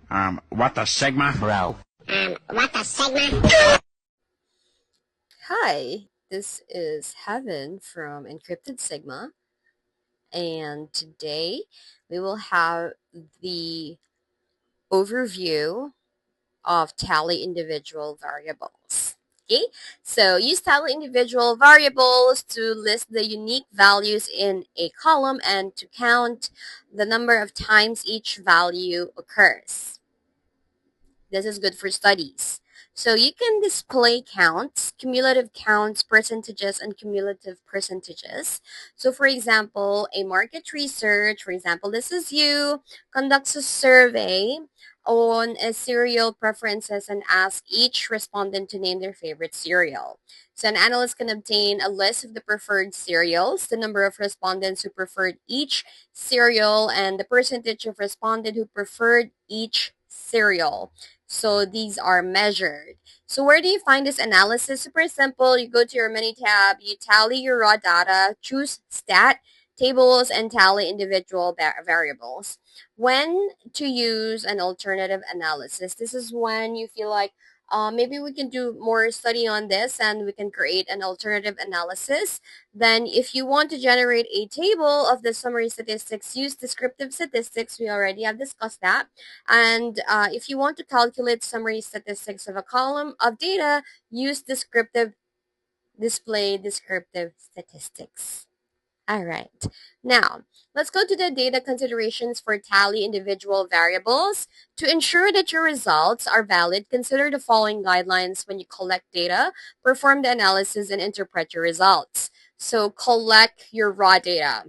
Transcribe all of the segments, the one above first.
What a Sigma? Bro. What a Sigma? Hi, this is Heaven from Encrypted Sigma, and today we will have the overview of tally individual variables. Okay, so use tally individual variables to list the unique values in a column and to count the number of times each value occurs. This is good for studies. So you can display counts, cumulative counts, percentages, and cumulative percentages. So for example, a market research, for example, this is you, conducts a survey on a cereal preferences and asks each respondent to name their favorite cereal. So an analyst can obtain a list of the preferred cereals, the number of respondents who preferred each cereal, and the percentage of respondents who preferred each cereal. So these are measured. So where do you find this analysis? Super simple. You go to your menu tab, you tally your raw data, choose stat, tables, and tally individual variables. When to use an alternative analysis? This is when you feel like maybe we can do more study on this and we can create an alternative analysis. Then if you want to generate a table of the summary statistics, use descriptive statistics. We already have discussed that. And if you want to calculate summary statistics of a column of data, use display descriptive statistics. All right. Now, let's go to the data considerations for tally individual variables. To ensure that your results are valid, consider the following guidelines when you collect data, perform the analysis, and interpret your results. So, collect your raw data.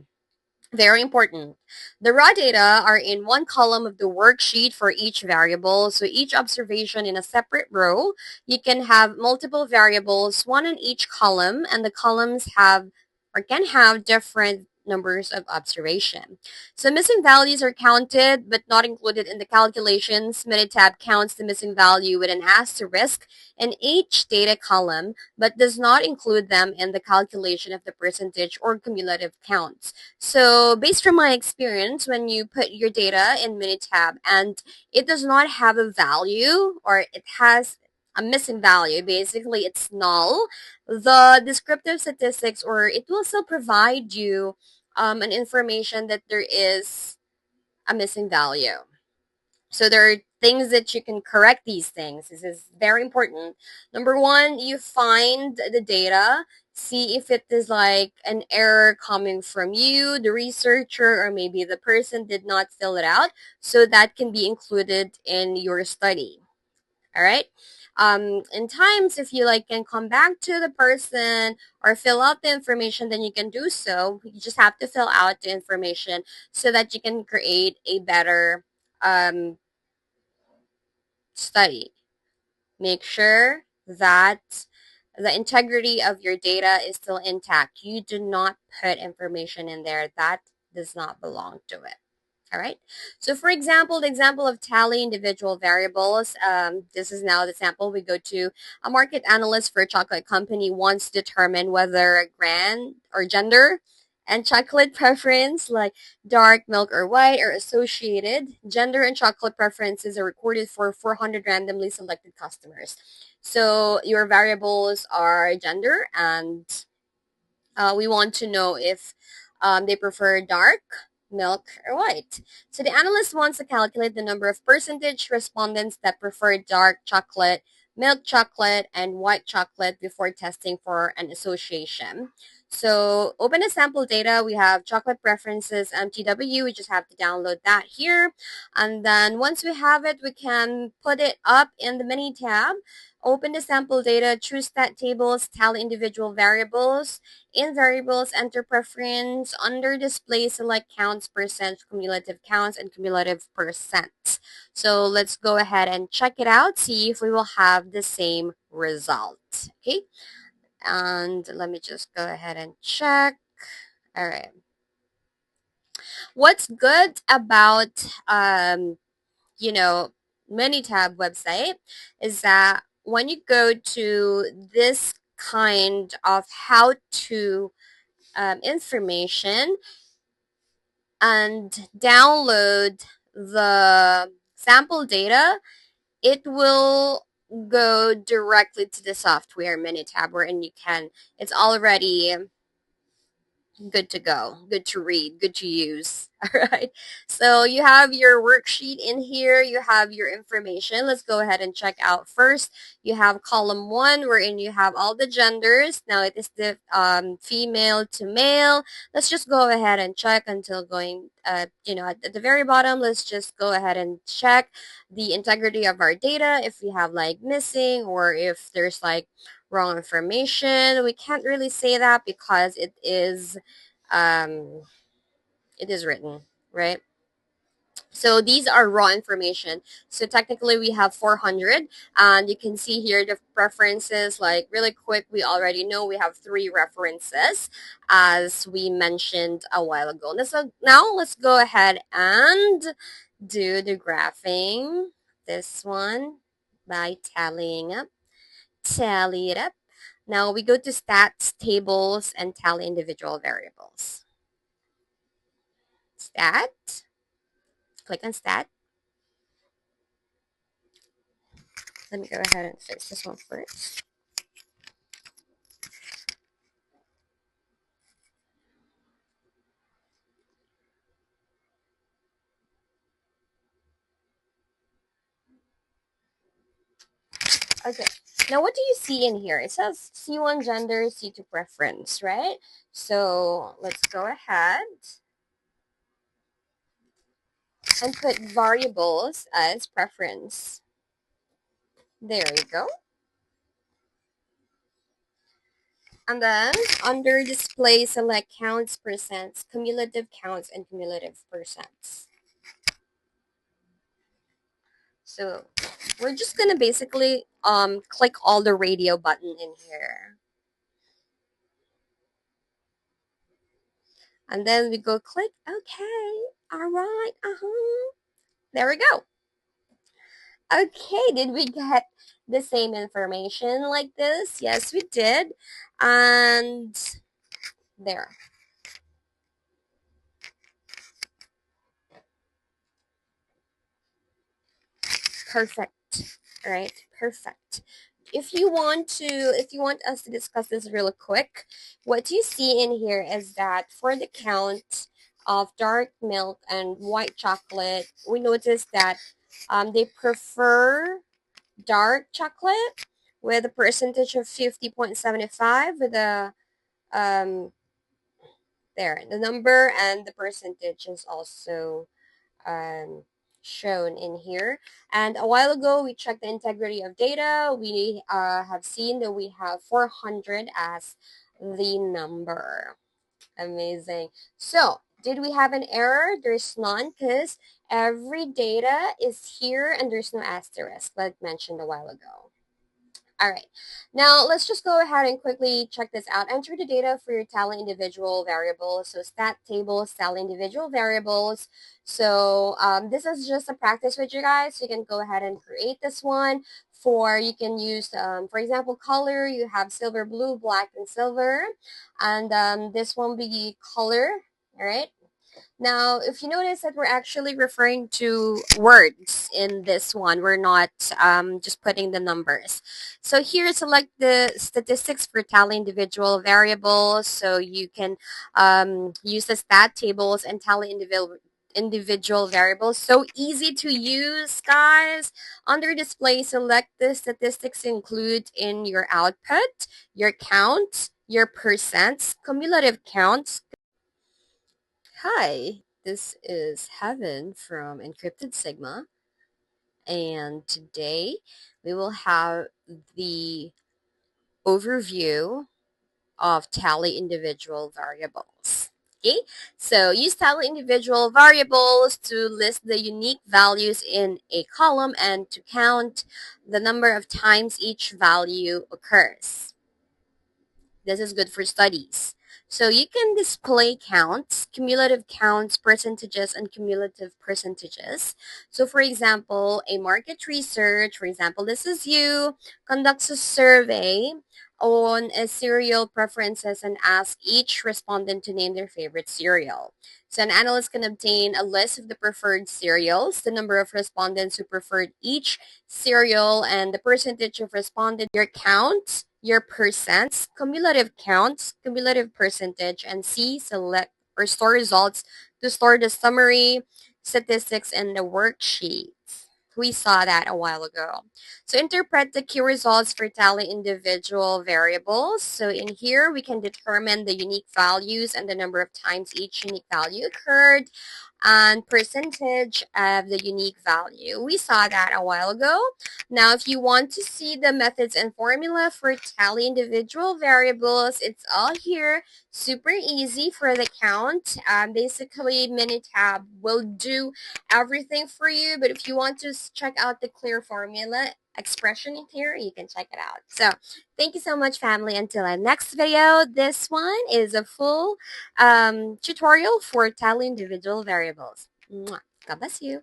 Very important. The raw data are in one column of the worksheet for each variable. So each observation in a separate row. You can have multiple variables, one in each column, and the columns have or can have different numbers of observation. So missing values are counted but not included in the calculations. Minitab counts the missing value with an asterisk in each data column but does not include them in the calculation of the percentage or cumulative counts. So based from my experience, when you put your data in Minitab and it does not have a value or it has a missing value, basically it's null, the descriptive statistics or it will still provide you an information that there is a missing value. So there are things that you can correct these things. This is very important. Number one, you find the data, see if it is like an error coming from you, the researcher, or maybe the person did not fill it out. So that can be included in your study. All right. In times, if you like can come back to the person or fill out the information, then you can do so. You just have to fill out the information so that you can create a better study. Make sure that the integrity of your data is still intact. You do not put information in there that does not belong to it. All right. So for example, the example of tally individual variables, this is now the sample. We go to a market analyst for a chocolate company wants to determine whether brand or gender and chocolate preference like dark, milk, or white are associated. Gender and chocolate preferences are recorded for 400 randomly selected customers. So your variables are gender and we want to know if they prefer dark, milk, or white. So the analyst wants to calculate the number of percentage respondents that prefer dark chocolate, milk chocolate, and white chocolate before testing for an association. So open the sample data. We have chocolate preferences MTW. We just have to download that here. And then once we have it, we can put it up in the mini tab. Open the sample data, choose stat tables, tally individual variables. In variables, enter preference. Under display, select counts, percent, cumulative counts, and cumulative percent. So let's go ahead and check it out, see if we will have the same result. Okay, and let me just go ahead and check. All right. What's good about Minitab website is that when you go to this kind of how to information and download the sample data, it will go directly to the software menu tab wherein you can, it's already good to go, good to read, good to use. All right. So you have your worksheet in here. You have your information. Let's go ahead and check out first. You have column 1 wherein you have all the genders. Now it is the female to male. Let's just go ahead and check until going, at the very bottom. Let's just go ahead and check the integrity of our data. If we have like missing or if there's like wrong information, we can't really say that because um, it is written, right? So these are raw information. So technically we have 400 and you can see here the preferences like really quick. We already know we have 3 references as we mentioned a while ago. So now let's go ahead and do the graphing. This one by tallying up, tally it up. Now we go to stats, tables, and tally individual variables. Stat, click on stat. Let me go ahead and fix this one first. Okay, now what do you see in here? It says C1 gender, C2 preference, right? So let's go ahead and put variables as preference. There you go. And then under display, select counts, percents, cumulative counts, and cumulative percents. So we're just gonna basically click all the radio button in here. And then we go click OK. All right. There we go. Okay, did we get the same information like this? Yes, we did. And there. Perfect. All right, perfect. If you want us to discuss this really quick, what you see in here is that for the count of dark milk and white chocolate, we notice that they prefer dark chocolate with a percentage of 50.75 with a um, there the number and the percentage is also um, shown in here. And a while ago we checked the integrity of data. We have seen that we have 400 as the number. Amazing. So did we have an error? There's none because every data is here and there's no asterisk like mentioned a while ago. All right, now let's just go ahead and quickly check this out. Enter the data for your tally individual variables. So stat tables, tally individual variables. So this is just a practice with you guys. So you can go ahead and create this one. You can use, for example, color. You have silver, blue, black, and silver. And this one will be color, all right? Now, if you notice that we're actually referring to words in this one, we're not just putting the numbers. So here, select the statistics for tally individual variables. So you can use the stat tables and tally individual variables. So easy to use, guys. Under display, select the statistics include in your output, your count, your percents, cumulative counts. Hi, this is Heaven from Encrypted Sigma, and today we will have the overview of tally individual variables. Okay, so use tally individual variables to list the unique values in a column and to count the number of times each value occurs. This is good for studies. So you can display counts, cumulative counts, percentages, and cumulative percentages. So for example, a market research, for example, this is you, conducts a survey on a cereal preferences and ask each respondent to name their favorite cereal. So an analyst can obtain a list of the preferred cereals, the number of respondents who preferred each cereal, and the percentage of responded, your count, your percents, cumulative counts, cumulative percentage, and C, select or store results to store the summary, statistics, and the worksheet. We saw that a while ago. So interpret the key results for tally individual variables. So in here, we can determine the unique values and the number of times each unique value occurred and percentage of the unique value. We saw that a while ago. Now, if you want to see the methods and formula for tally individual variables, it's all here. Super easy for the count. Basically, Minitab will do everything for you, but if you want to check out the clear formula expression in here, you can check it out. So thank you so much, family. Until our next video, this one is a full tutorial for tally individual variables. Mwah. God bless you.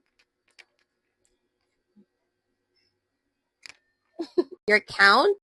Your count